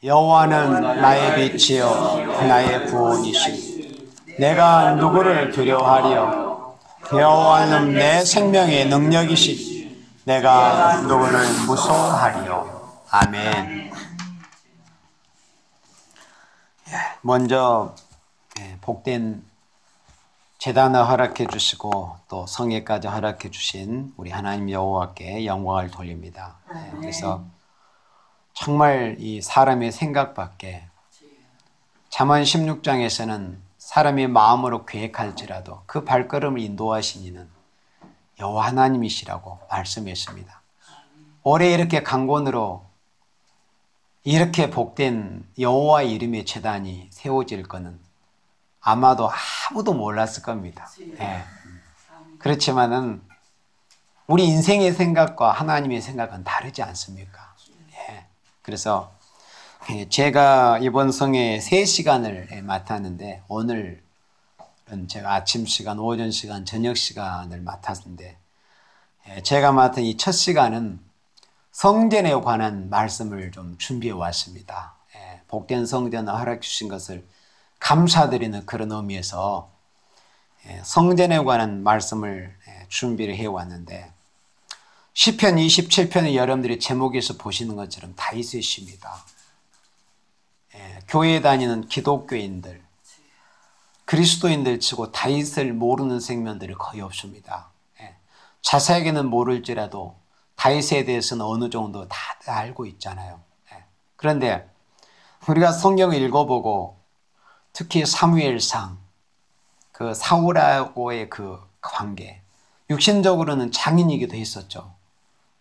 여호와는 나의 빛이요 나의 구원이시니 내가 누구를 두려워하리요. 여호와는 내 생명의 능력이시니 내가 누구를 무서워하리요. 아멘. 먼저 복된 제단을 허락해 주시고 또 성회까지 허락해 주신 우리 하나님 여호와께 영광을 돌립니다. 그래서 정말 이 사람의 생각 밖에 잠언 16장에서는 사람의 마음으로 계획할지라도 그 발걸음을 인도하신 이는 여호와 하나님이시라고 말씀했습니다. 올해 이렇게 강권으로 이렇게 복된 여호와의 이름의 제단이 세워질 것은 아마도 아무도 몰랐을 겁니다. 네. 그렇지만은 우리 인생의 생각과 하나님의 생각은 다르지 않습니까? 네. 그래서 제가 이번 성에 3시간을 맡았는데 오늘은 제가 아침 시간, 오전 시간, 저녁 시간을 맡았는데 제가 맡은 이 첫 시간은 성전에 관한 말씀을 좀 준비해 왔습니다. 복된 성전을 허락해 주신 것을 감사드리는 그런 의미에서 성전에 관한 말씀을 준비를 해왔는데 시편 27편의 여러분들이 제목에서 보시는 것처럼 다윗의 시입니다. 교회에 다니는 기독교인들, 그리스도인들 치고 다윗을 모르는 생명들이 거의 없습니다. 자세하게는 모를지라도 다윗에 대해서는 어느 정도 다들 알고 있잖아요. 그런데 우리가 성경을 읽어보고 특히 사무엘상 그 사울하고의 그 관계, 육신적으로는 장인이기도 했었죠.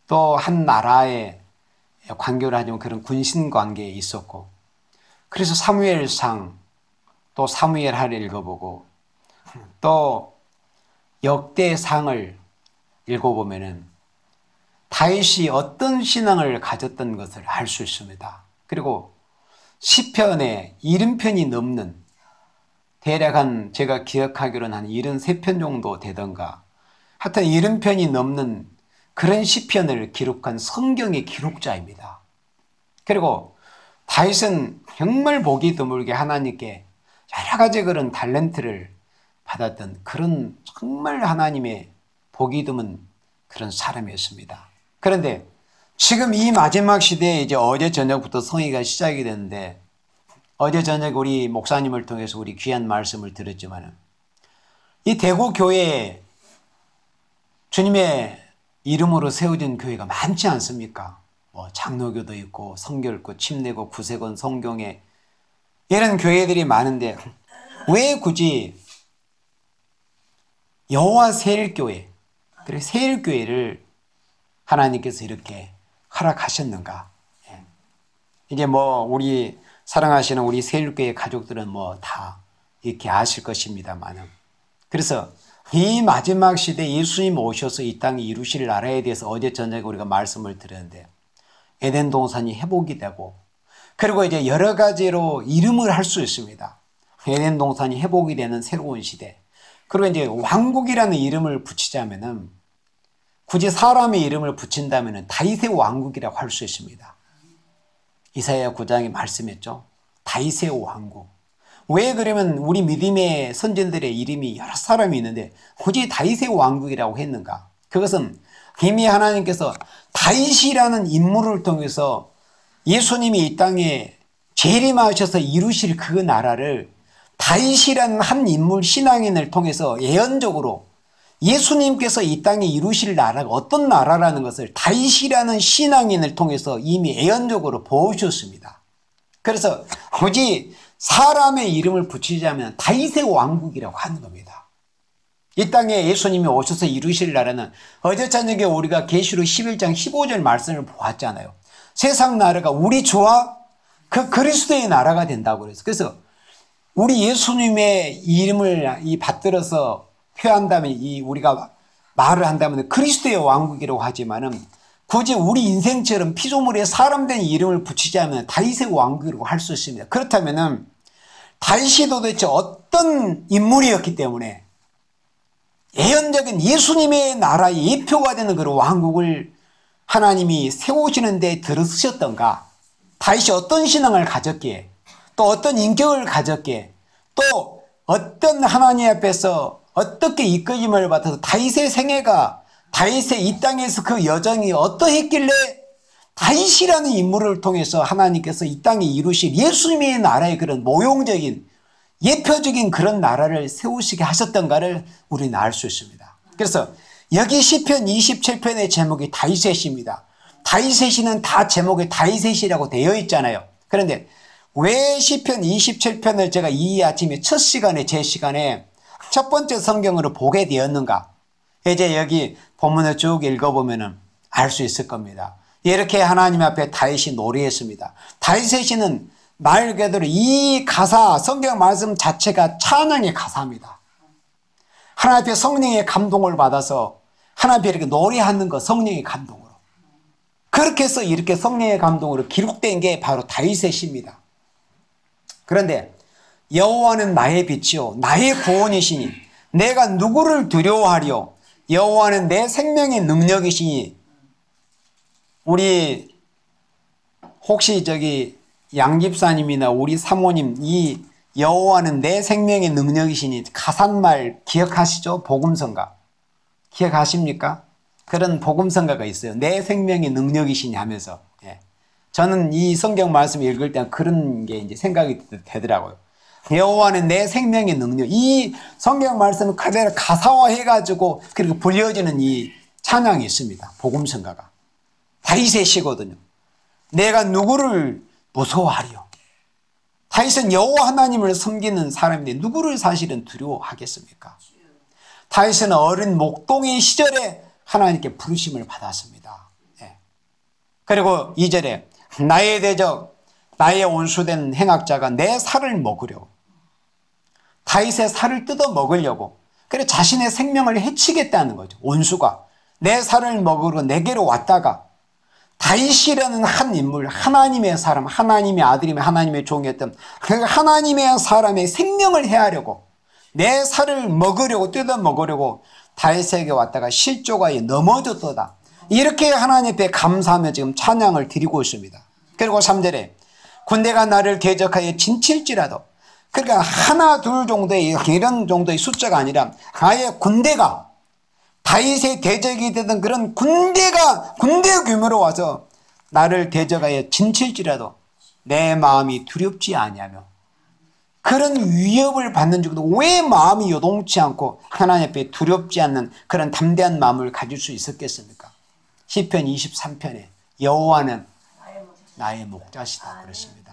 또 한 나라의 관계를 하지만 그런 군신 관계에 있었고, 그래서 사무엘상 또 사무엘하를 읽어보고 또 역대상을 읽어보면은 다윗이 어떤 신앙을 가졌던 것을 알 수 있습니다. 그리고 시편에 70편이 넘는, 대략 한 제가 기억하기로는 한 73편 정도 되던가 하여튼 70편이 넘는 그런 시편을 기록한 성경의 기록자입니다. 그리고 다윗은 정말 보기 드물게 하나님께 여러 가지 그런 탤런트를 받았던 그런 정말 하나님의 보기 드문 그런 사람이었습니다. 그런데 지금 이 마지막 시대에 이제 어제 저녁부터 성회가 시작이 됐는데 어제 저녁 우리 목사님을 통해서 우리 귀한 말씀을 들었지만 이 대구 교회에 주님의 이름으로 세워진 교회가 많지 않습니까? 뭐 장로교도 있고 성결교, 침례교, 구세권, 성경회 이런 교회들이 많은데 왜 굳이 여호와 세일교회, 그리고 세일교회를 하나님께서 이렇게 허락하셨는가? 이제 뭐 우리 사랑하시는 우리 세일교회 가족들은 뭐 다 이렇게 아실 것입니다만, 그래서 이 마지막 시대에 예수님 오셔서 이 땅에 이루실 나라에 대해서 어제 저녁에 우리가 말씀을 드렸는데 에덴 동산이 회복이 되고, 그리고 이제 여러 가지로 이름을 할 수 있습니다. 에덴 동산이 회복이 되는 새로운 시대. 그리고 이제 왕국이라는 이름을 붙이자면은 굳이 사람의 이름을 붙인다면은 다윗의 왕국이라고 할 수 있습니다. 이사야 9장에 말씀했죠. 다윗의 왕국. 왜 그러면 우리 믿음의 선진들의 이름이 여러 사람이 있는데 굳이 다윗의 왕국이라고 했는가? 그것은 이미 하나님께서 다윗이라는 인물을 통해서 예수님이 이 땅에 재림하셔서 이루실 그 나라를 다윗이라는 한 인물 신앙인을 통해서 예언적으로 예수님께서 이 땅에 이루실 나라가 어떤 나라라는 것을 다윗이라는 신앙인을 통해서 이미 예언적으로 보여주셨습니다. 그래서 굳이 사람의 이름을 붙이자면 다윗의 왕국이라고 하는 겁니다. 이 땅에 예수님이 오셔서 이루실 나라는 어제 저녁에 우리가 계시록 11장 15절 말씀을 보았잖아요. 세상 나라가 우리 주와 그 그리스도의 나라가 된다고 그랬어요. 그래서 우리 예수님의 이름을 받들어서 표현한다면 우리가 말을 한다면 그리스도의 왕국이라고 하지만은 굳이 우리 인생처럼 피조물에 사람된 이름을 붙이자면 다윗의 왕국이라고 할 수 있습니다. 그렇다면은 다윗이 도대체 어떤 인물이었기 때문에 예언적인 예수님의 나라의 예표가 되는 그런 왕국을 하나님이 세우시는 데 들어서셨던가? 다윗이 어떤 신앙을 가졌기에, 또 어떤 인격을 가졌기에, 또 어떤 하나님 앞에서 어떻게 이끌림을 받아서 다윗의 생애가, 다윗의 이 땅에서 그 여정이 어떠했길래 다윗이라는 인물을 통해서 하나님께서 이 땅에 이루실 예수님의 나라의 그런 모형적인 예표적인 그런 나라를 세우시게 하셨던가를 우리는 알 수 있습니다. 그래서 여기 시편 27편의 제목이 다윗의 시입니다. 다윗의 시는 다 제목에 다윗의 시라고 되어 있잖아요. 그런데 왜 시편 27편을 제가 이 아침에 첫 시간에 제 시간에 첫 번째 성경으로 보게 되었는가? 이제 여기 본문을 쭉 읽어보면 알 수 있을 겁니다. 이렇게 하나님 앞에 다윗이 노래했습니다. 다윗의 시는 말 그대로 이 가사, 성경 말씀 자체가 찬양의 가사입니다. 하나님 앞에 성령의 감동을 받아서 하나님 앞에 이렇게 노래하는 것, 성령의 감동으로. 그렇게 해서 이렇게 성령의 감동으로 기록된 게 바로 다윗의 시입니다. 그런데 여호와는 나의 빛이요 나의 구원이시니 내가 누구를 두려워하리요. 여호와는 내 생명의 능력이시니. 우리 혹시 저기 양 집사님이나 우리 사모님, 이 여호와는 내 생명의 능력이시니 가산말 기억하시죠? 복음성가 기억하십니까? 그런 복음성가가 있어요. 내 생명의 능력이시니 하면서. 예. 저는 이 성경 말씀 읽을 때 그런 게 이제 생각이 되더라고요. 여호와는 내 생명의 능력. 이 성경 말씀을 그대로 가사화해가지고 그리고 불려지는 이 찬양이 있습니다. 복음성가가. 다윗의 시거든요. 내가 누구를 무서워하리요. 다윗은 여호와 하나님을 섬기는 사람인데 누구를 사실은 두려워하겠습니까? 다윗은 어린 목동의 시절에 하나님께 부르심을 받았습니다. 예. 그리고 2절에 나의 대적 나의 온수된 행악자가 내 살을 먹으려고, 다윗의 살을 뜯어 먹으려고, 그래 자신의 생명을 해치겠다는 거죠. 온수가 내 살을 먹으러 내게로 왔다가 다윗이라는 한 인물, 하나님의 사람, 하나님의 아들이며 하나님의 종이었던 그 하나님의 사람의 생명을 해하려고, 내 살을 먹으려고, 뜯어 먹으려고 다윗에게 왔다가 실족하여 넘어졌도다. 이렇게 하나님 앞에 감사하며 지금 찬양을 드리고 있습니다. 그리고 3절에 군대가 나를 대적하여 진칠지라도, 그러니까 하나 둘 정도의 이런 정도의 숫자가 아니라 아예 군대가, 다윗의 대적이 되던 그런 군대 규모로 와서 나를 대적하여 진칠지라도 내 마음이 두렵지 아니하며, 그런 위협을 받는 중에도 왜 마음이 요동치 않고 하나님 앞에 두렵지 않는 그런 담대한 마음을 가질 수 있었겠습니까? 시편 23편에 여호와는 나의 목자시다 그랬습니다.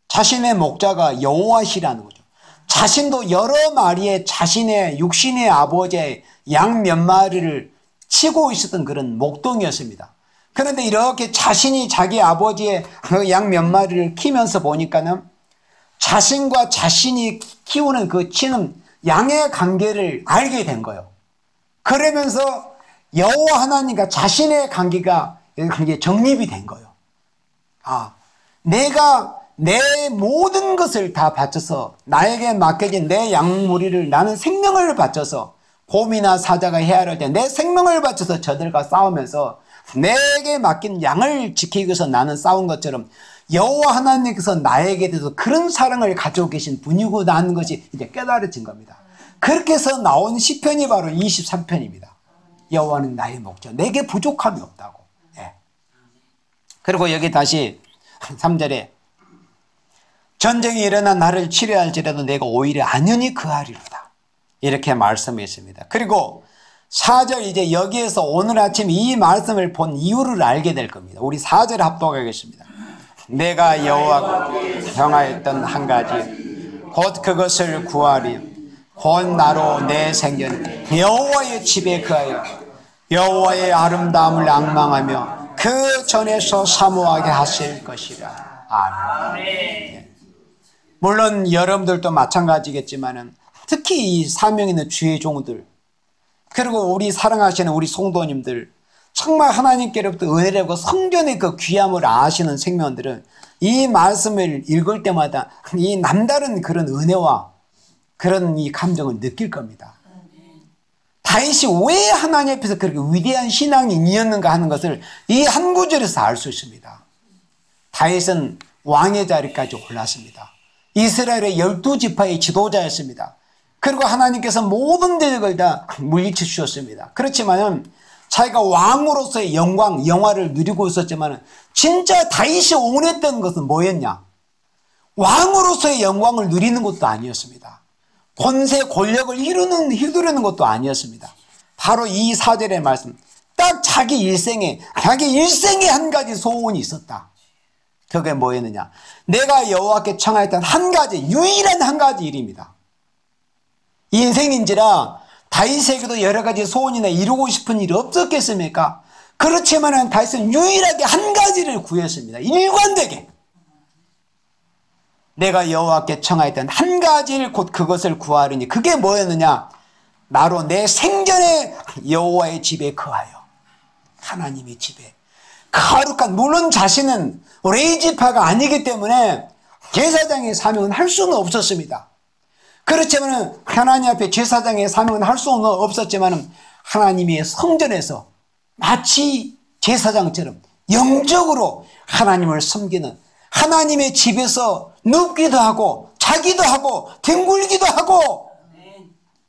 자신의 목자가 여호와시라는 거죠. 자신도 여러 마리의 자신의 육신의 아버지의 양 몇 마리를 치고 있었던 그런 목동이었습니다. 그런데 이렇게 자신이 자기 아버지의 그 양 몇 마리를 키면서 보니까는 자신과 자신이 키우는 그 치는 양의 관계를 알게 된 거예요. 그러면서 여호와 하나님과 자신의 관계가 정립이 된 거예요. 아, 내가 내 모든 것을 다 바쳐서 나에게 맡겨진 내 양무리를 나는 생명을 바쳐서 곰이나 사자가 헤아릴 때 내 생명을 바쳐서 저들과 싸우면서 내게 맡긴 양을 지키기 위해서 나는 싸운 것처럼 여호와 하나님께서 나에게 대해서 그런 사랑을 가지고 계신 분이구나 하는 것이 이제 깨달아진 겁니다. 그렇게 해서 나온 시편이 바로 23편입니다. 여호와는 나의 목자, 내게 부족함이 없다고. 예. 그리고 여기 다시 3절에 전쟁이 일어나 나를 치료할지라도 내가 오히려 안연히 그하리로다, 이렇게 말씀했습니다. 그리고 4절, 이제 여기에서 오늘 아침 이 말씀을 본 이유를 알게 될 겁니다. 우리 4절 합독하겠습니다. 내가 여호와가 정하였던 한 가지 곧 그것을 구하리, 곧 나로 내 생전 여호와의 집에 거하여 여호와의 아름다움을 앙망하며 그 전에서 사모하게 하실 것이라. 아멘. 네. 물론 여러분들도 마찬가지겠지만은 특히 이 사명 있는 주의 종들, 그리고 우리 사랑하시는 우리 성도님들, 정말 하나님께로부터 은혜를 받고 성전의 그 귀함을 아시는 생명들은 이 말씀을 읽을 때마다 이 남다른 그런 은혜와 그런 이 감정을 느낄 겁니다. 다윗이 왜 하나님 앞에서 그렇게 위대한 신앙인이었는가 하는 것을 이 한 구절에서 알 수 있습니다. 다윗은 왕의 자리까지 올랐습니다. 이스라엘의 12지파의 지도자였습니다. 그리고 하나님께서 모든 대적을 다 물리쳐 주셨습니다. 그렇지만은 자기가 왕으로서의 영화를 누리고 있었지만 진짜 다윗이 원했던 것은 뭐였냐? 왕으로서의 영광을 누리는 것도 아니었습니다. 권세 권력을 휘두르는 것도 아니었습니다. 바로 이 4절의 말씀, 딱 자기 일생에 한 가지 소원이 있었다. 그게 뭐였느냐? 내가 여호와께 청하였던 한 가지, 유일한 한 가지 일입니다. 인생인지라 다윗에게도 여러 가지 소원이나 이루고 싶은 일이 없었겠습니까? 그렇지만 다윗은 유일하게 한 가지를 구했습니다. 일관되게. 내가 여호와께 청하였던 한 가지를 곧 그것을 구하리니 그게 뭐였느냐? 나로 내 생전에 여호와의 집에 거하여 하나님의 집에 거룩한, 물론 자신은 레위지파가 아니기 때문에 제사장의 사명은 할 수는 없었습니다. 그렇지만 하나님 앞에 제사장의 사명은 할 수는 없었지만 하나님의 성전에서 마치 제사장처럼 영적으로 하나님을 섬기는, 하나님의 집에서 눕기도 하고 자기도 하고 뒹굴기도 하고,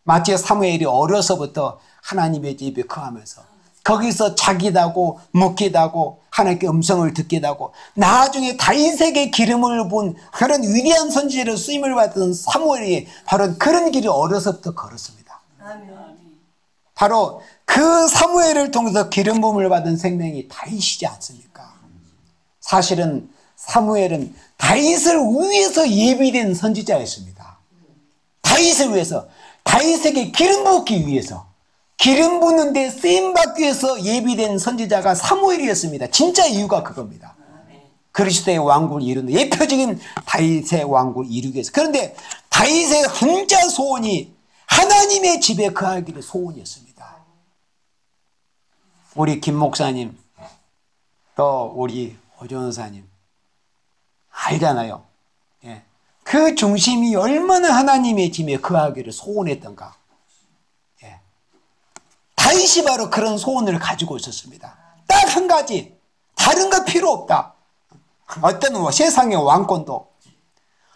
마치 사무엘이 어려서부터 하나님의 집에 거하면서 거기서 자기도 하고 먹기도 하고 하나님께 음성을 듣기도 하고, 나중에 다윗에게 기름을 부은 그런 위대한 선지자로 쓰임을 받은 사무엘이 바로 그런 길을 어려서부터 걸었습니다. 바로 그 사무엘을 통해서 기름 부음을 받은 생명이 다윗이지 않습니까? 사실은 사무엘은 다윗을 위해서 예비된 선지자였습니다. 다윗을 위해서, 다윗에게 기름 붓기 위해서, 기름 붓는 데 쓰임받기 위해서 예비된 선지자가 사무엘이었습니다. 진짜 이유가 그겁니다. 그리스도의 왕국을 이루는 예표적인 다윗의 왕국을 이루기 위해서. 그런데 다윗의 혼자 소원이 하나님의 집에 거하기를 소원이었습니다. 우리 김 목사님, 또 우리 오 전사님 알잖아요. 예. 그 중심이 얼마나 하나님의 집에 거하기를 소원했던가. 예. 다윗이 바로 그런 소원을 가지고 있었습니다. 딱 한 가지, 다른 거 필요 없다. 어떤 세상의 왕권도,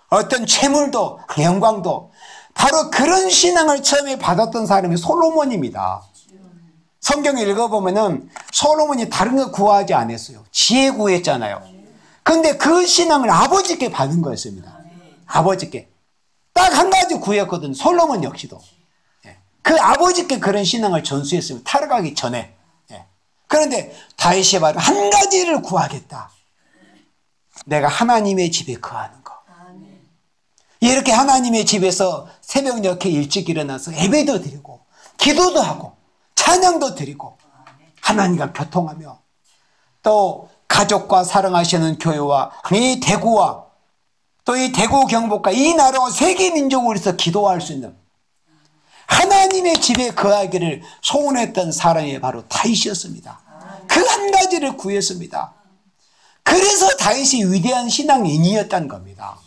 어떤 재물도, 영광도, 바로 그런 신앙을 처음에 받았던 사람이 솔로몬입니다. 성경을 읽어보면은 솔로몬이 다른 거 구하지 않았어요. 지혜 구했잖아요. 그런데 그 신앙을 아버지께 받은 거였습니다. 아버지께. 딱 한 가지 구했거든, 솔로몬 역시도. 그 아버지께 그런 신앙을 전수했습니다. 타락하기 전에. 그런데 다윗이 바로 한 가지를 구하겠다. 내가 하나님의 집에 거하는 거. 이렇게 하나님의 집에서 새벽녘에 일찍 일어나서 예배도 드리고 기도도 하고 찬양도 드리고 하나님과 교통하며, 또 가족과 사랑하시는 교회와 이 대구와 또 이 대구 경북과 이 나라와 세계 민족을 위해서 기도할 수 있는 하나님의 집에 거하기를 소원했던 사람이 바로 다윗이었습니다. 그 한 가지를 구했습니다. 그래서 다윗이 위대한 신앙인이었다는 겁니다.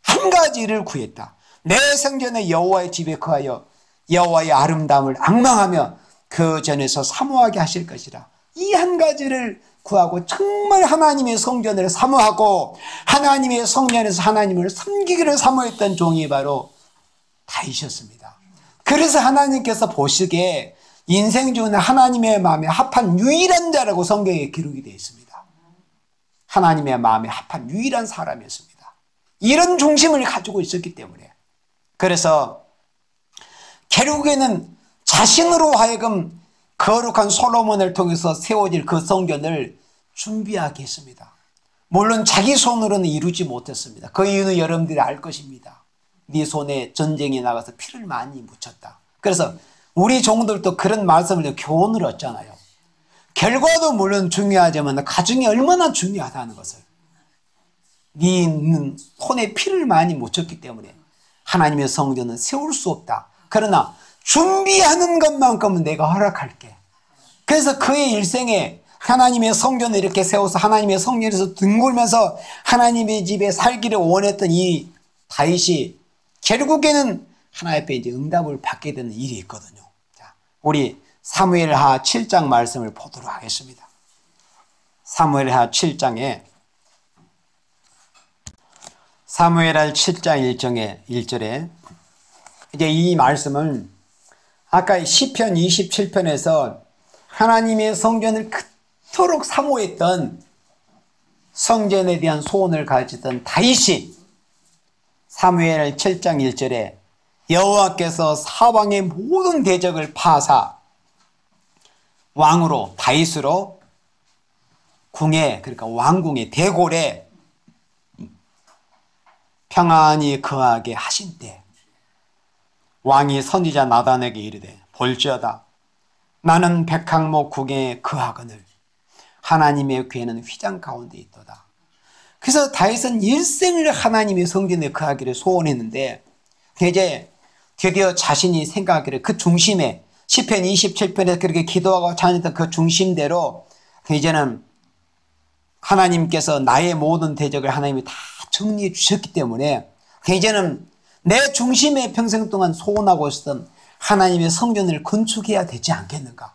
한 가지를 구했다. 내 생전에 여호와의 집에 거하여 여호와의 아름다움을 앙망하며 그 전에서 사모하게 하실 것이라. 이 한 가지를 구하고 정말 하나님의 성전을 사모하고 하나님의 성전에서 하나님을 섬기기를 사모했던 종이 바로 다윗이었습니다. 그래서 하나님께서 보시기에 인생 중에 하나님의 마음에 합한 유일한 자라고 성경에 기록이 되어 있습니다. 하나님의 마음에 합한 유일한 사람이었습니다. 이런 중심을 가지고 있었기 때문에, 그래서 결국에는 자신으로 하여금 거룩한 솔로몬을 통해서 세워질 그 성전을 준비하게 했습니다. 물론 자기 손으로는 이루지 못했습니다. 그 이유는 여러분들이 알 것입니다. 네 손에 전쟁에 나가서 피를 많이 묻혔다. 그래서 우리 종들도 그런 말씀을 교훈을 얻잖아요. 결과도 물론 중요하지만 가정이 얼마나 중요하다는 것을. 네 손에 피를 많이 묻혔기 때문에 하나님의 성전은 세울 수 없다. 그러나 준비하는 것만큼은 내가 허락할게. 그래서 그의 일생에 하나님의 성전을 이렇게 세워서 하나님의 성전에서 뒹굴면서 하나님의 집에 살기를 원했던 이 다윗이 결국에는 하나님 앞에 이제 응답을 받게 되는 일이 있거든요. 자, 우리 사무엘하 7장 말씀을 보도록 하겠습니다. 사무엘하 7장에 사무엘하 7장 1절에 이제 이 말씀은 아까 시편 27편에서 하나님의 성전을 그토록 사모했던 성전에 대한 소원을 가지던 다윗이 사무엘 7장 1절에 여호와께서 사방의 모든 대적을 파사 왕으로 다윗으로 궁에, 그러니까 왕궁의 대궐에 평안히 거하게 하신 때 왕이 선지자 나단에게 이르되 볼지어다 나는 백항목 궁에 거하거늘 하나님의 궤는 휘장 가운데 있도다. 그래서 다윗은 일생을 하나님의 성전에 거하기를 소원했는데 이제 드디어 자신이 생각하기를 그 중심에 시편 27편에서 그렇게 기도하고 찬양했던 그 중심대로 이제는 하나님께서 나의 모든 대적을 하나님이 다 정리해 주셨기 때문에 이제는 내 중심에 평생 동안 소원하고 있었던 하나님의 성전을 건축해야 되지 않겠는가.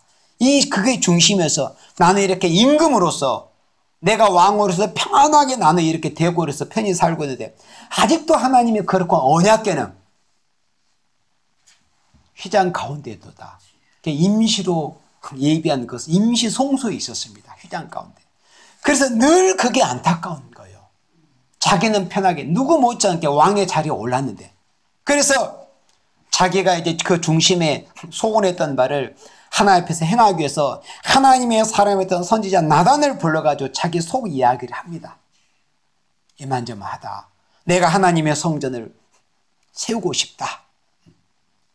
그게 중심에서 나는 이렇게 임금으로서 내가 왕으로서 평안하게 나는 이렇게 대궐에서 편히 살고 있는데 아직도 하나님의 거룩한 언약궤는 휘장 가운데도다. 임시로 예비한 것은 임시 송소에 있었습니다. 휘장 가운데. 그래서 늘 그게 안타까운 거예요. 자기는 편하게 누구 못지않게 왕의 자리에 올랐는데 그래서 자기가 이제 그 중심에 소원했던 바를 하나님 앞에서 행하기 위해서 하나님의 사람이었던 선지자 나단을 불러가지고 자기 속 이야기를 합니다. 이만저만하다. 내가 하나님의 성전을 세우고 싶다.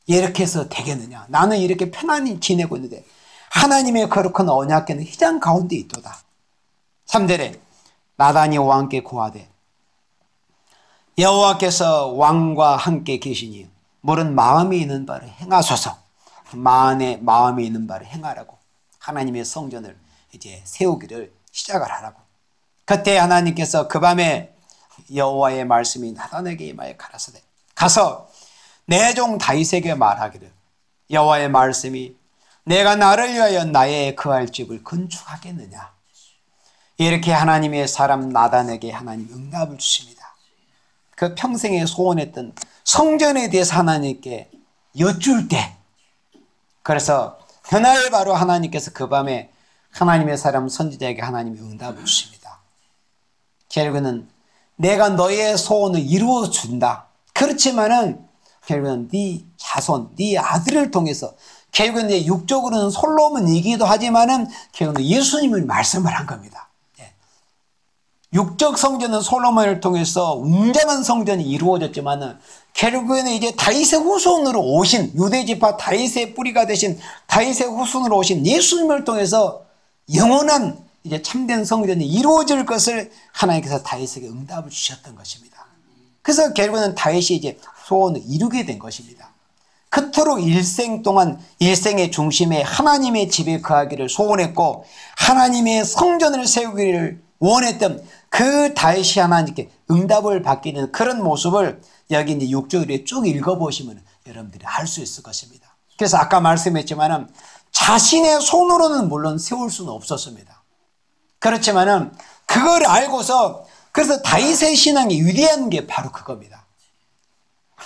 이렇게 해서 되겠느냐. 나는 이렇게 편안히 지내고 있는데 하나님의 거룩한 언약궤는 휘장 가운데 있도다. 3절에 나단이 왕께 고하되 여호와께서 왕과 함께 계시니 물은 마음에 있는 바를 행하소서. 마음에 있는 바를 행하라고 하나님의 성전을 이제 세우기를 시작을 하라고. 그때 하나님께서 그 밤에 여호와의 말씀이 나단에게 임하여 가라사대 가서 내 종 다윗에게 말하기를 여호와의 말씀이 내가 나를 위하여 나의 거할 집을 건축하겠느냐. 이렇게 하나님의 사람 나단에게 하나님 응답을 주십니다. 그 평생에 소원했던 성전에 대해서 하나님께 여쭐 때 그래서 그날 바로 하나님께서 그 밤에 하나님의 사람 선지자에게 하나님의 응답을 주십니다. 결국은 내가 너의 소원을 이루어 준다. 그렇지만은 결국은 네 자손, 네 아들을 통해서 결국은 이제 육적으로는 솔로몬이기도 하지만은 결국은 예수님을 말씀을 한 겁니다. 육적 성전은 솔로몬을 통해서 웅장한 성전이 이루어졌지만은 결국에는 이제 다윗의 후손으로 오신 유대지파 다윗의 뿌리가 되신 다윗의 후손으로 오신 예수님을 통해서 영원한 이제 참된 성전이 이루어질 것을 하나님께서 다윗에게 응답을 주셨던 것입니다. 그래서 결국에는 다윗이 이제 소원을 이루게 된 것입니다. 그토록 일생 동안 일생의 중심에 하나님의 집에 거하기를 소원했고 하나님의 성전을 세우기를 원했던 그 다윗이 하나님께 응답을 받게 되는 그런 모습을 여기 이제 6절에 쭉 읽어보시면 여러분들이 알 수 있을 것입니다. 그래서 아까 말씀했지만은 자신의 손으로는 물론 세울 수는 없었습니다. 그렇지만은 그걸 알고서 그래서 다윗의 신앙이 위대한 게 바로 그겁니다.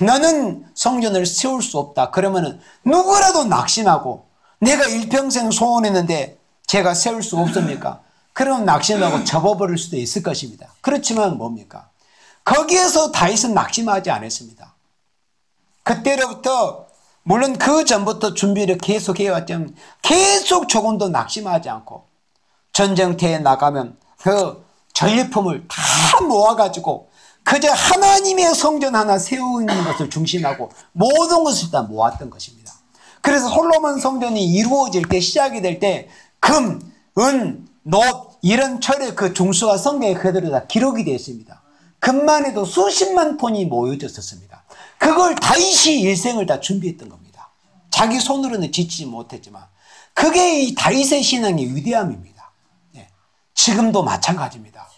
나는 성전을 세울 수 없다. 그러면은 누구라도 낙심하고 내가 일평생 소원했는데 제가 세울 수 없습니까? 그럼 낙심하고 접어버릴 수도 있을 것입니다. 그렇지만 뭡니까? 거기에서 다윗은 낙심하지 않았습니다. 그때로부터 물론 그 전부터 준비를 계속 해왔지만 계속 조금도 낙심하지 않고 전쟁터에 나가면 그 전리품을 다 모아가지고 그저 하나님의 성전 하나 세우는 것을 중심하고 모든 것을 다 모았던 것입니다. 그래서 솔로몬 성전이 이루어질 때 시작이 될 때 금, 은, 놋 이런 철의 그 중수가 성경에 그대로 다 기록이 되어 있습니다. 금만 해도 수십만 톤이 모여졌었습니다. 그걸 다윗이 일생을 다 준비했던 겁니다. 자기 손으로는 짓지 못했지만 그게 이 다윗의 신앙의 위대함입니다. 네. 지금도 마찬가지입니다.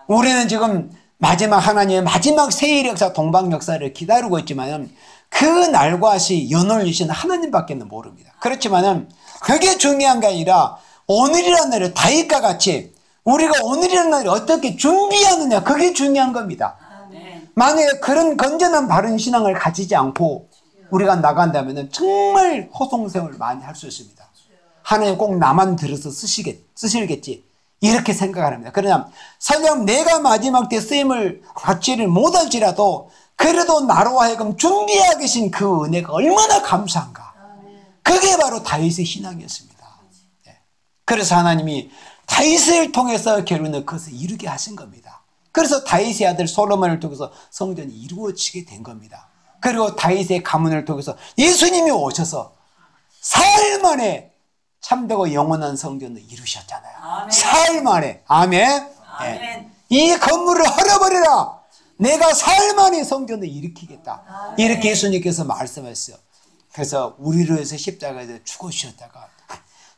우리는 지금 마지막 하나님의 마지막 세일 역사 동방 역사를 기다리고 있지만 그 날과 시 연월이신 하나님밖에 모릅니다. 그렇지만 그게 중요한 게 아니라 오늘이라는 날에 다윗과 같이 우리가 오늘이라는 날을 어떻게 준비하느냐, 그게 중요한 겁니다. 만약에 그런 건전한 바른 신앙을 가지지 않고 우리가 나간다면 정말 허송세월 많이 할 수 있습니다. 하나님 꼭 나만 들어서 쓰시겠지 이렇게 생각합니다. 그러나 설령 내가 마지막 때 쓰임을 받지를 못할지라도 그래도 나로 하여금 준비하고 계신 그 은혜가 얼마나 감사한가. 그게 바로 다윗의 신앙이었습니다. 그래서 하나님이 다윗을 통해서 결국은 그것을 이루게 하신 겁니다. 그래서 다윗의 아들 솔로몬을 통해서 성전이 이루어지게 된 겁니다. 그리고 다윗의 가문을 통해서 예수님이 오셔서 사흘 만에 참되고 영원한 성전을 이루셨잖아요. 아멘. 사흘 만에. 아멘. 아멘. 이 건물을 헐어버려라. 내가 사흘 만에 성전을 일으키겠다. 아멘. 이렇게 예수님께서 말씀하셨어요. 그래서 우리를 위해서 십자가에서 죽으셨다가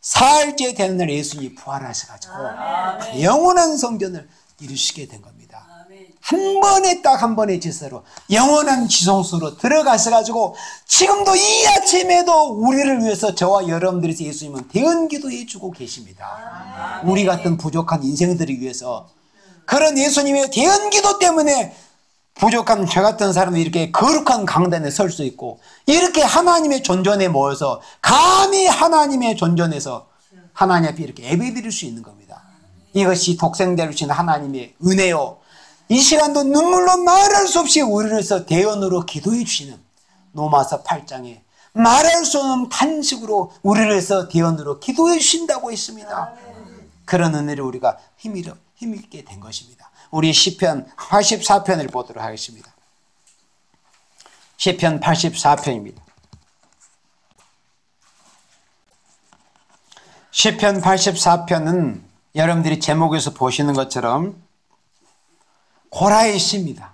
사흘째 되는 날 예수님이 부활하셔가지고 아멘. 영원한 성전을 이루시게 된 겁니다. 한 번에 딱 한 번의 제사로 영원한 지성소로 들어가셔가지고 지금도 이 아침에도 우리를 위해서 저와 여러분들에서 예수님은 대언기도해 주고 계십니다. 우리 같은 부족한 인생들을 위해서 그런 예수님의 대언기도 때문에 부족한 저 같은 사람이 이렇게 거룩한 강단에 설 수 있고 이렇게 하나님의 존전에 모여서 감히 하나님의 존전에서 하나님 앞에 이렇게 예배드릴 수 있는 겁니다. 이것이 독생자로 주신 하나님의 은혜요. 이 시간도 눈물로 말할 수 없이 우리를 위해서 대언으로 기도해 주시는 로마서 8장에 말할 수 없는 탄식으로 우리를 위해서 대언으로 기도해 주신다고 했습니다. 그런 은혜를 우리가 힘있게 된 것입니다. 우리 시편 84편을 보도록 하겠습니다. 시편 84편입니다. 시편 84편은 여러분들이 제목에서 보시는 것처럼 고라의 시입니다.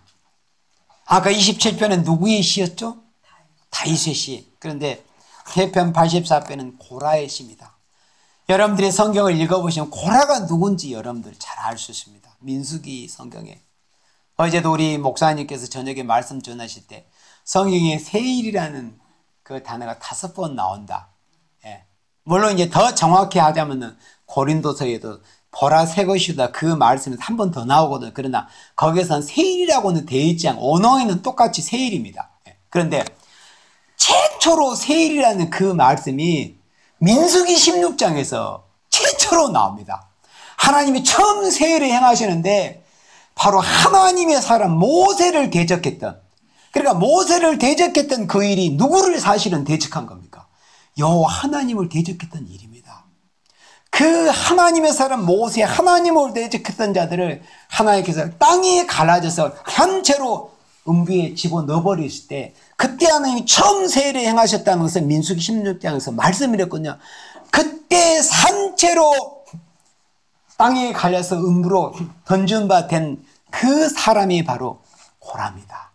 아까 27편은 누구의 시였죠? 다윗의 시. 그런데 시편 84편은 고라의 시입니다. 여러분들이 성경을 읽어보시면 고라가 누군지 여러분들 잘 알 수 있습니다. 민수기 성경에. 어제도 우리 목사님께서 저녁에 말씀 전하실 때 성경에 세일이라는 그 단어가 5번 나온다. 예. 물론 이제 더 정확히 하자면은 고린도서에도 보라 새 것이다 그 말씀에서 한 번 더 나오거든요. 그러나 거기에서는 세일이라고는 되어 있지 않고 언어에는 똑같이 세일입니다. 그런데 최초로 세일이라는 그 말씀이 민수기 16장에서 최초로 나옵니다. 하나님이 처음 세일을 행하시는데 바로 하나님의 사람 모세를 대적했던, 그러니까 모세를 대적했던 그 일이 누구를 사실은 대적한 겁니까? 여호와 하나님을 대적했던 일입니다. 그 하나님의 사람 모세, 하나님을 대적했던 자들을 하나님께서 땅에 갈라져서 한 채로 음부에 집어넣어버리실 때 그때 하나님이 처음 세일을 행하셨다는 것을 민수기 16장에서 말씀드렸거든요. 그때 산채로 땅에 갈려서 음부로 던진 바 된 그 사람이 바로 고라입니다.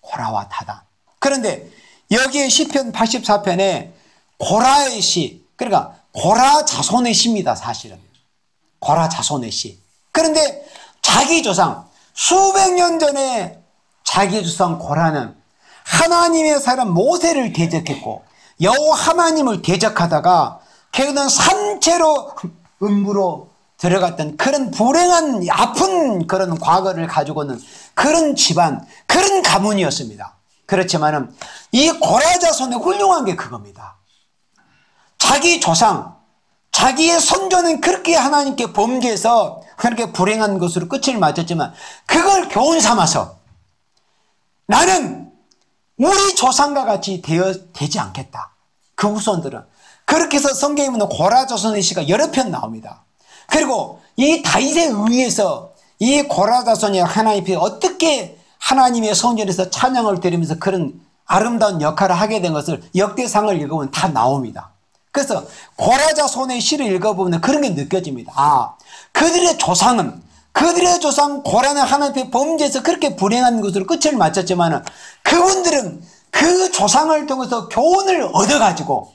고라와 다단. 그런데 여기에 시편 84편에 고라의 시, 그러니까 고라 자손의 시입니다. 사실은 고라 자손의 시. 그런데 자기 조상 수백 년 전에 자기 조상 고라는 하나님의 사람 모세를 대적했고 여호와 하나님을 대적하다가 결국은 산채로 음부로 들어갔던 그런 불행한 아픈 그런 과거를 가지고는 그런 집안, 그런 가문이었습니다. 그렇지만은 이 고라 자손의 훌륭한 게 그겁니다. 자기 조상, 자기의 선조는 그렇게 하나님께 범죄해서 그렇게 불행한 것으로 끝을 맞았지만 그걸 교훈 삼아서 나는 우리 조상과 같이 되지 않겠다. 그 후손들은. 그렇게 해서 성경에 보면 고라 자손의 시가 여러 편 나옵니다. 그리고 이 다윗에 의해서 이 고라 자손이 하나님 앞에 어떻게 하나님의 성전에서 찬양을 드리면서 그런 아름다운 역할을 하게 된 것을 역대상을 읽어보면 다 나옵니다. 그래서 고라 자손의 시를 읽어보면 그런 게 느껴집니다. 아, 그들의 조상은, 그들의 조상 고라는 하나님 앞에 범죄해서 그렇게 불행한 것으로 끝을 맞췄지만 그분들은 그 조상을 통해서 교훈을 얻어가지고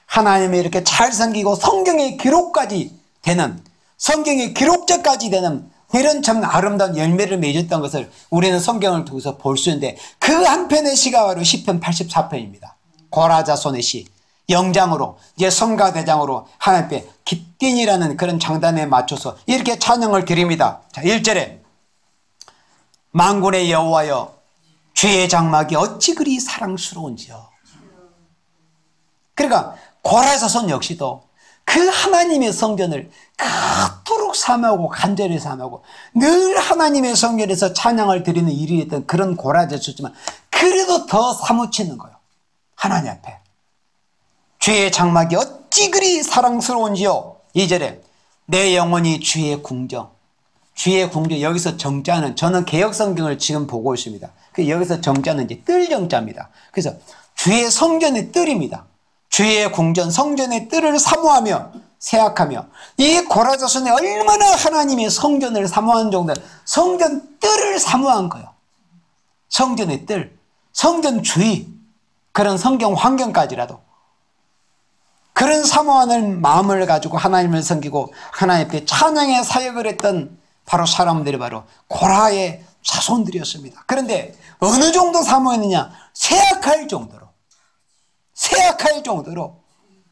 하나님이 이렇게 잘 섬기고 성경의 기록까지 되는, 성경의 기록자까지 되는 이런 참 아름다운 열매를 맺었던 것을 우리는 성경을 통해서 볼 수 있는데 그 한편의 시가 바로 시편 84편입니다. 고라 자손의 시. 영장으로 이제 성가대장으로 하나님 앞에 기띵이라는 그런 장단에 맞춰서 이렇게 찬양을 드립니다. 자, 1절에 만군의 여호와여 주의 장막이 어찌 그리 사랑스러운지요. 그러니까 고라사손 역시도 그 하나님의 성전을 그토록 사모하고 간절히 사모하고 늘 하나님의 성전에서 찬양을 드리는 일이었던 그런 고라사손이지만 그래도 더 사무치는 거예요. 하나님 앞에 주의 장막이 어찌 그리 사랑스러운지요. 2절에 내 영혼이 주의 궁정. 주의 궁정, 여기서 정자는, 저는 개역성경을 지금 보고 있습니다. 여기서 정자는 이제 뜰 정자입니다. 그래서 주의 성전의 뜰입니다. 주의 궁전, 성전의 뜰을 사모하며 생각하며, 이 고라자손이 얼마나 하나님의 성전을 사모하는 정도, 성전 뜰을 사모한 거예요. 성전의 뜰, 성전 주의, 그런 성경 환경까지라도 그런 사모하는 마음을 가지고 하나님을 섬기고 하나님 앞에 찬양의 사역을 했던 바로 사람들이 바로 고라의 자손들이었습니다. 그런데 어느 정도 사모했느냐? 쇠약할 정도로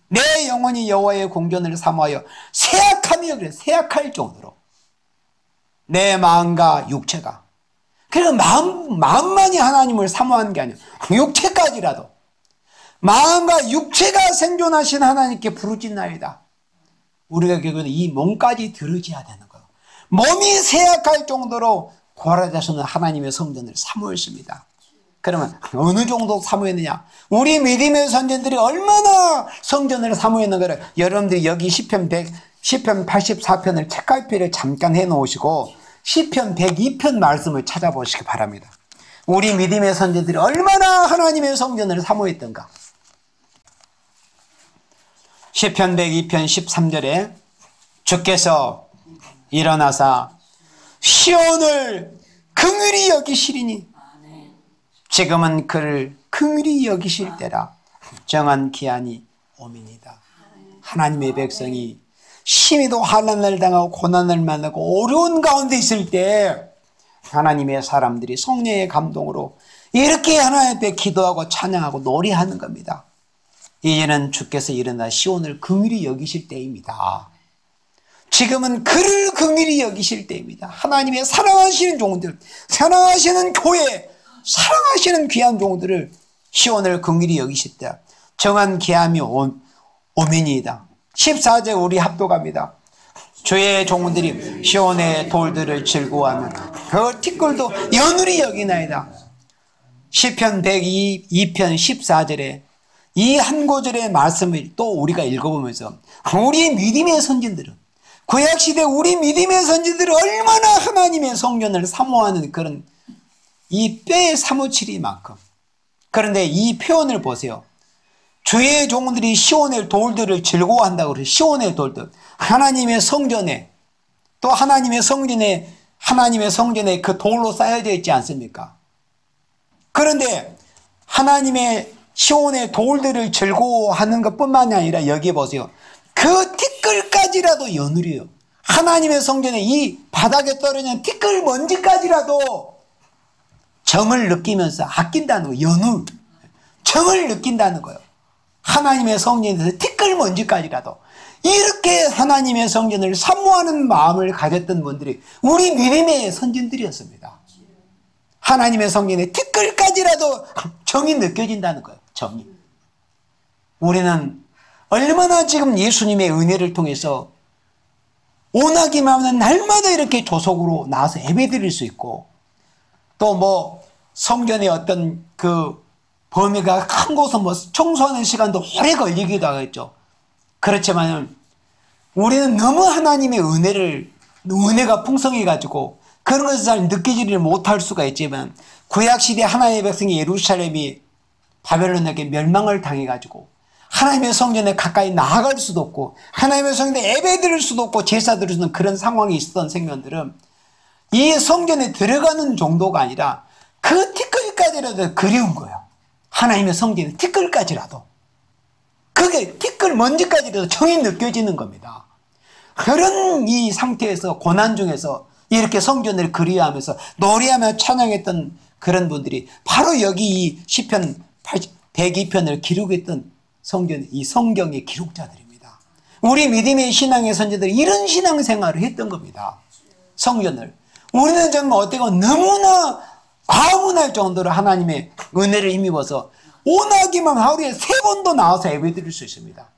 내 영혼이 여호와의 궁전을 사모하여 쇠약하며, 그래, 쇠약할 정도로 내 마음과 육체가, 그래서 마음만이 하나님을 사모하는 게 아니에요. 육체까지라도 마음과 육체가 생존하신 하나님께 부르짖나이다. 우리가 결국 이 몸까지 들으셔야 되는 거예요. 몸이 쇠약할 정도로 고라자손은 하나님의 성전을 사모했습니다. 그러면 어느 정도 사모했느냐? 우리 믿음의 선전들이 얼마나 성전을 사모했는가를 여러분들이 여기 시편 84편을 책갈피를 잠깐 해놓으시고 시편 102편 말씀을 찾아보시기 바랍니다. 우리 믿음의 선전들이 얼마나 하나님의 성전을 사모했던가. 시편 102편 13절에 주께서 일어나사 시온을 긍휼히 여기시리니 지금은 그를 긍휼히 여기실 때라. 정한 기한이 오민이다. 하나님의 백성이 심히도 환난을 당하고 고난을 만나고 어려운 가운데 있을 때 하나님의 사람들이 성령의 감동으로 이렇게 하나님 앞에 기도하고 찬양하고 노래하는 겁니다. 이제는 주께서 일어나 시온을 긍휼히 여기실 때입니다. 지금은 그를 긍휼히 여기실 때입니다. 하나님의 사랑하시는 종들, 사랑하시는 교회, 사랑하시는 귀한 종들을 시온을 긍휼히 여기실 때 정한 기함이 오민이다. 14절 우리 합독합니다. 주의 종들이 시온의 돌들을 즐거워하면 그 티끌도 연울이 여기나이다. 시편 102편 14절에 이 한 구절의 말씀을 또 우리가 읽어보면서 우리 믿음의 선진들은, 구약시대 우리 믿음의 선진들은 얼마나 하나님의 성전을 사모하는 그런 이 뼈의 사무치리만큼. 그런데 이 표현을 보세요. 주의 종들이 시온의 돌들을 즐거워한다고 그래요. 시온의 돌들, 하나님의 성전에, 또 하나님의 성전에 그 돌로 쌓여져 있지 않습니까? 그런데 하나님의 시온의 돌들을 즐거워하는 것뿐만이 아니라 여기 보세요. 그 티끌까지라도 연울이에요. 하나님의 성전에 이 바닥에 떨어지는 티끌 먼지까지라도 정을 느끼면서 아낀다는 거예요. 연울, 정을 느낀다는 거예요. 하나님의 성전에서 티끌 먼지까지라도 이렇게 하나님의 성전을 사모하는 마음을 가졌던 분들이 우리 믿음의 선진들이었습니다. 하나님의 성전에 티끌까지라도 정이 느껴진다는 거예요. 정이. 우리는 얼마나 지금 예수님의 은혜를 통해서 오나기만 하면 날마다 이렇게 조속으로 나와서 예배드릴 수 있고, 또 뭐 성전의 어떤 그 범위가 큰 곳은 뭐 청소하는 시간도 오래 걸리기도 하겠죠. 그렇지만 우리는 너무 하나님의 은혜가 풍성해가지고 그런 것을 잘 느끼지를 못할 수가 있지만, 구약시대 하나님의 백성이 예루살렘이 바벨론에게 멸망을 당해가지고 하나님의 성전에 가까이 나아갈 수도 없고 하나님의 성전에 예배드릴 수도 없고 제사 드릴 수 없는 그런 상황이 있었던 생명들은 이 성전에 들어가는 정도가 아니라 그 티끌까지라도 그리운 거예요. 하나님의 성전에 티끌까지라도, 그게 티끌 먼지까지라도 정이 느껴지는 겁니다. 그런 이 상태에서 고난 중에서 이렇게 성전을 그리워하면서 노래하며 찬양했던 그런 분들이 바로 여기 이 시편 102편을 기록했던 이 성경의 기록자들입니다. 우리 믿음의 신앙의 선지들이 이런 신앙생활을 했던 겁니다. 성전을. 우리는 정말 어때고 너무나 과분할 정도로 하나님의 은혜를 힘입어서 오나기만 하루에 3번도 나와서 예배드릴 수 있습니다.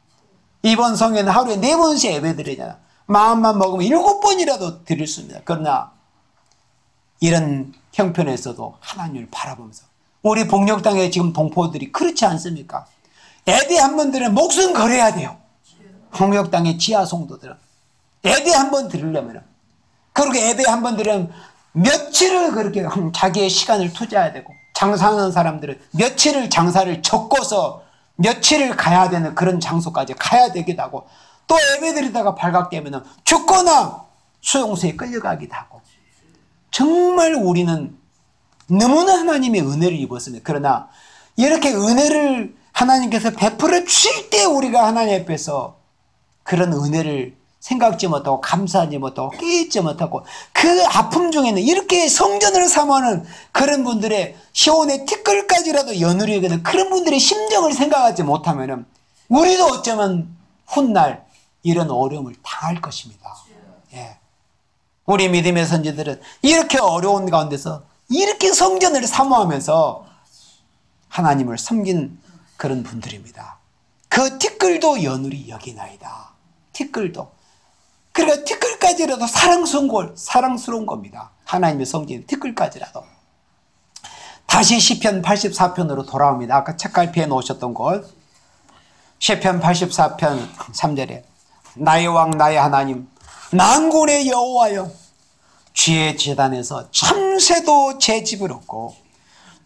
이번 성회는 하루에 4번씩 예배드리잖아. 마음만 먹으면 7번이라도 드릴 수 있습니다. 그러나 이런 형편에서도 하나님을 바라보면서 우리 복력당에 지금 동포들이 그렇지 않습니까? 예배 한 번 들으면 목숨 걸어야 돼요. 복력당의 지하 성도들은 예배 한 번 들으려면, 그렇게 예배 한 번 들으면 며칠을 그렇게 자기의 시간을 투자해야 되고, 장사하는 사람들은 며칠을 장사를 접고서 며칠을 가야 되는 그런 장소까지 가야 되기도 하고, 또 예배드리다가 발각되면 죽거나 수용소에 끌려가기도 하고, 정말 우리는 너무나 하나님의 은혜를 입었습니다. 그러나 이렇게 은혜를 하나님께서 베풀어 주실 때 우리가 하나님 앞에서 그런 은혜를 생각지 못하고 감사하지 못하고 깨닫지 못하고, 그 아픔 중에는 이렇게 성전을 사모하는 그런 분들의 시온의 티끌까지라도 연우리 여기는 그런 분들의 심정을 생각하지 못하면 우리도 어쩌면 훗날 이런 어려움을 당할 것입니다. 예. 우리 믿음의 선지들은 이렇게 어려운 가운데서 이렇게 성전을 사모하면서 하나님을 섬긴 그런 분들입니다. 그 티끌도 연우리 여기나이다. 티끌도. 그러니까 티끌까지라도 사랑스러운 겁니다. 하나님의 성전 티끌까지라도. 다시 시편 84편으로 돌아옵니다. 아까 책갈피에 놓으셨던 곳. 시편 84편 3절에 나의 왕 나의 하나님 만군의 여호와여, 주의 제단에서 참새도 제 집을 얻고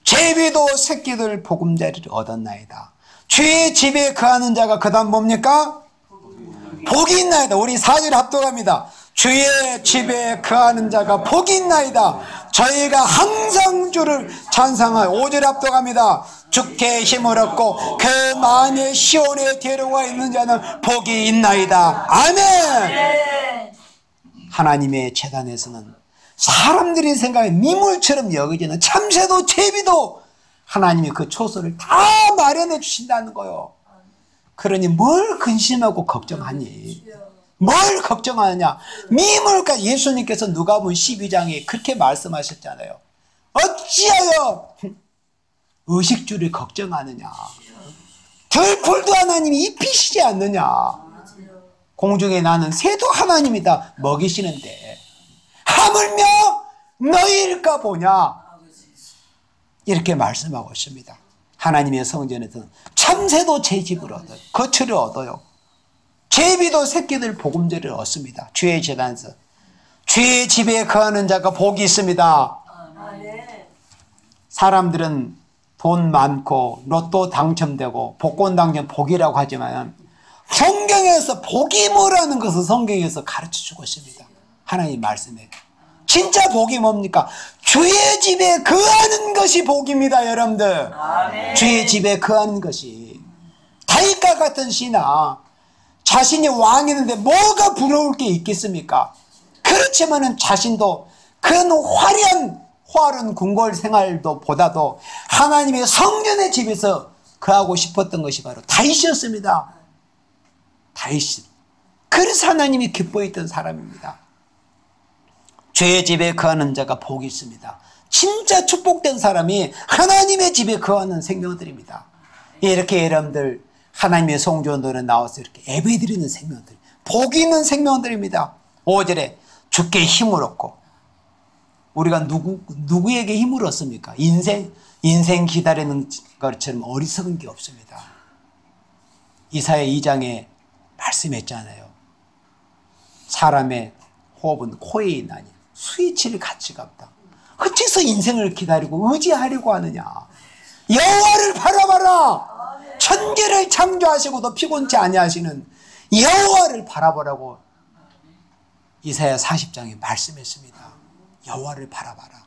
제비도 새끼들 보금자리를 얻었나이다. 주의 집에 거하는 자가 그 다음 뭡니까? 복이 있나이다. 우리 4절 합독합니다. 주의 집에 거하는 자가 복이 있나이다. 저희가 항상 주를 찬양하여 5절 합독합니다. 주께 힘을 얻고 그 마음의 시온에 데려와 있는 자는 복이 있나이다. 아멘. 하나님의 제단에서는 사람들이 생각해 미물처럼 여겨지는 참새도 제비도 하나님이 그 초소를 다 마련해 주신다는 거예요. 그러니 뭘 근심하고 걱정하니? 뭘 걱정하느냐? 미물까지. 예수님께서 누가복음 12장에 그렇게 말씀하셨잖아요. 어찌하여 의식주를 걱정하느냐? 들풀도 하나님이 입히시지 않느냐? 공중에 나는 새도 하나님이다 먹이시는데 하물며 너희일까 보냐? 이렇게 말씀하고 있습니다. 하나님의 성전에서는 참새도 제 집을 얻어요. 거처를 얻어요. 제비도 새끼들 보금자리를 얻습니다. 주의 제단에서. 주의 집에 거하는 자가 복이 있습니다. 사람들은 돈 많고 로또 당첨되고 복권 당첨 복이라고 하지만 성경에서 복이 뭐라는 것을 성경에서 가르쳐주고 있습니다. 하나님 말씀에. 진짜 복이 뭡니까? 주의 집에 거하는 것이 복입니다. 여러분들. 아멘. 주의 집에 거하는 것이. 다윗과 같은 신하, 자신이 왕이었는데 뭐가 부러울 게 있겠습니까? 그렇지만은 자신도 그런 화려한 궁궐 생활도 보다도 하나님의 성전의 집에서 거하고 싶었던 것이 바로 다윗이었습니다. 다윗. 그래서 하나님이 기뻐했던 사람입니다. 주의 집에 거하는 자가 복이 있습니다. 진짜 축복된 사람이 하나님의 집에 거하는 생명들입니다. 이렇게 여러분들 하나님의 성전들에 나와서 이렇게 예배드리는 생명들, 복이 있는 생명들입니다. 5절에 주께 힘을 얻고. 우리가 누구에게 힘을 얻습니까? 인생 기다리는 것처럼 어리석은 게 없습니다. 이사야 2장에 말씀했잖아요. 사람의 호흡은 코에 있나니 스위치를 가치가 없다. 어째서 인생을 기다리고 의지하려고 하느냐? 여호와를 바라봐라. 천지를 창조하시고도 피곤치 아니하시는 여호와를 바라보라고 이사야 40장에 말씀했습니다. 여호와를 바라봐라.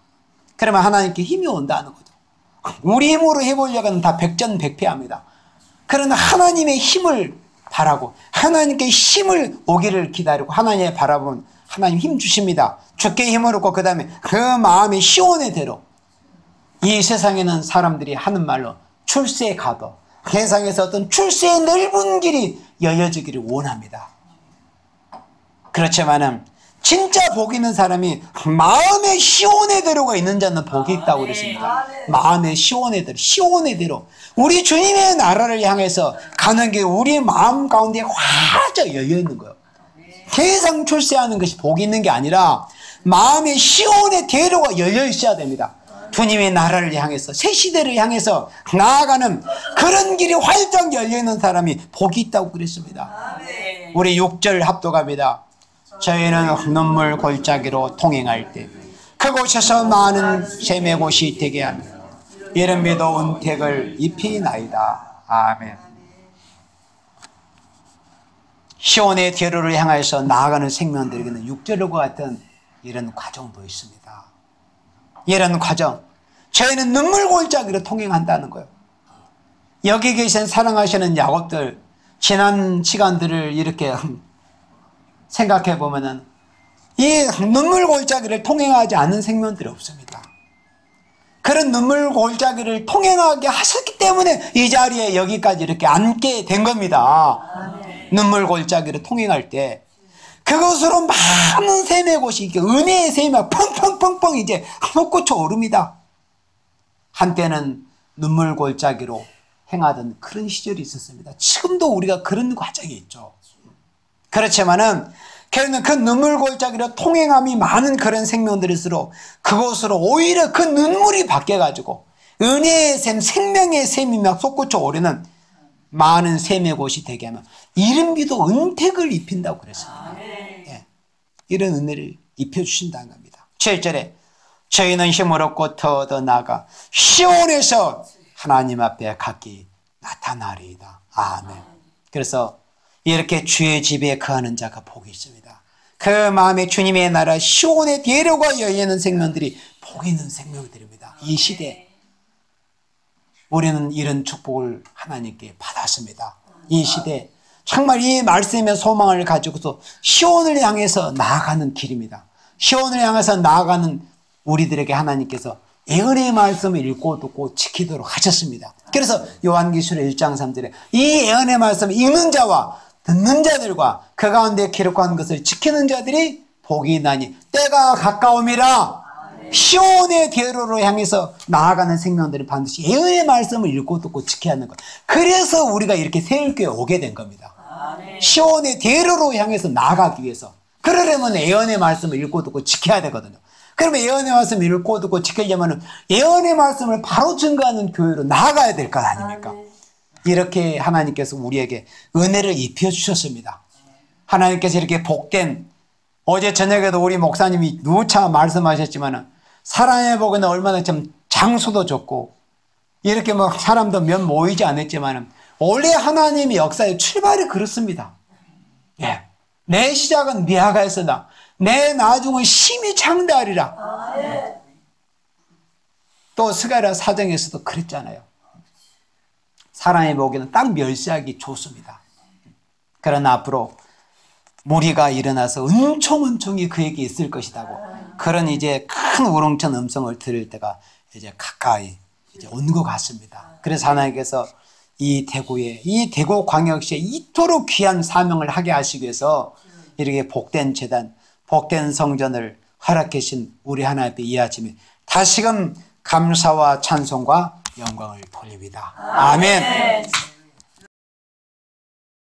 그러면 하나님께 힘이 온다는 거죠. 우리 힘으로 해보려고 하면 다 백전백패합니다. 그러나 하나님의 힘을 바라고 하나님께 힘을 오기를 기다리고 하나님을 바라보면 하나님 힘 주십니다. 주께 힘을 얻고 그 다음에 그 마음의 시온의 대로. 이 세상에는 사람들이 하는 말로 출세 가도 세상에서 어떤 출세의 넓은 길이 열려지기를 원합니다. 그렇지만은 진짜 복 있는 사람이 마음의 시온의 대로가 있는 자는 복이 있다고 그랬습니다. 마음의 시온의 대로, 시온의 대로. 우리 주님의 나라를 향해서 가는 게 우리 마음 가운데 활짝 열려 있는 거예요. 세상 출세하는 것이 복이 있는 게 아니라 마음의 시온의 대로가 열려 있어야 됩니다. 주님의 나라를 향해서, 새 시대를 향해서 나아가는 그런 길이 활짝 열려 있는 사람이 복이 있다고 그랬습니다. 우리 6절 합독합니다. 저희는 눈물 골짜기로 통행할 때 그곳에서 많은 샘의 곳이 되게 하며 이른비도 은택을 입히나이다. 아멘. 시온의 대로를 향해서 나아가는 생명들에게는 6절과 같은 이런 과정도 있습니다. 이런 과정, 저희는 눈물 골짜기로 통행한다는 거예요. 여기 계신 사랑하시는 야곱들, 지난 시간들을 이렇게 생각해 보면은 이 눈물 골짜기를 통행하지 않는 생명들이 없습니다. 그런 눈물 골짜기를 통행하게 하셨기 때문에 이 자리에 여기까지 이렇게 앉게 된 겁니다. 눈물 골짜기를 통행할 때 그것으로 많은 샘의 곳이 이렇게 은혜의 샘이 펑펑펑펑 이제 솟구쳐 오릅니다. 한때는 눈물 골짜기로 행하던 그런 시절이 있었습니다. 지금도 우리가 그런 과정이 있죠. 그렇지만은 결국은 그 눈물 골짜기로 통행함이 많은 그런 생명들일수록 그곳으로 오히려 그 눈물이 바뀌어가지고 은혜의 샘, 생명의 샘이 막 솟구쳐 오르는 많은 샘의 곳이 되게 하면 이른비도 은택을 입힌다고 그랬습니다. 예. 이런 은혜를 입혀주신다는 겁니다. 7절에 저희는 힘을 얻고 더 나아가 시온에서 하나님 앞에 각기 나타나리이다. 아멘. 그래서 이렇게 주의 집에 거하는 자가 복이 있습니다. 그 마음에 주님의 나라 시온의 대로가 열리는 생명들이 복 있는 생명들입니다. 이 시대 우리는 이런 축복을 하나님께 받았습니다. 이 시대 정말 이 말씀의 소망을 가지고서 시온을 향해서 나아가는 길입니다. 시온을 향해서 나아가는 우리들에게 하나님께서 예언의 말씀을 읽고 듣고 지키도록 하셨습니다. 그래서 요한계시록 1장 3절에 이 예언의 말씀을 읽는 자와 듣는 자들과 그 가운데 기록한 것을 지키는 자들이 복이 나니 때가 가까움이라. 시온의 대로로 향해서 나아가는 생명들은 반드시 예언의 말씀을 읽고 듣고 지켜야 하는 것. 그래서 우리가 이렇게 새울교회 오게 된 겁니다. 시온의 대로로 향해서 나아가기 위해서. 그러려면 예언의 말씀을 읽고 듣고 지켜야 되거든요. 그러면 예언의 말씀을 읽고 듣고 지키려면 예언의 말씀을 바로 증거하는 교회로 나아가야 될 것 아닙니까? 이렇게 하나님께서 우리에게 은혜를 입혀주셨습니다. 하나님께서 이렇게 복된, 어제 저녁에도 우리 목사님이 누차 말씀하셨지만 사랑의 복은 얼마나 좀 장수도 좋고 이렇게 뭐 사람도 몇 모이지 않았지만 원래 하나님의 역사의 출발이 그렇습니다. 예. 내 시작은 미아가에서다. 내 나중은 심히 창대하리라. 또 스가랴 사정에서도 그랬잖아요. 사랑의 복에는 딱 멸시하기 좋습니다. 그러나 앞으로 무리가 일어나서 은총이 그에게 있을 것이라고 그런 이제 큰 우렁찬 음성을 들을 때가 이제 가까이 이제 온 것 같습니다. 그래서 하나님께서 이 대구에, 이 대구 광역시에 이토록 귀한 사명을 하게 하시기 위해서 이렇게 복된 제단, 복된 성전을 허락해 주신 우리 하나님 앞에 이 아침에 다시금 감사와 찬송과 영광을 돌립니다. 아멘.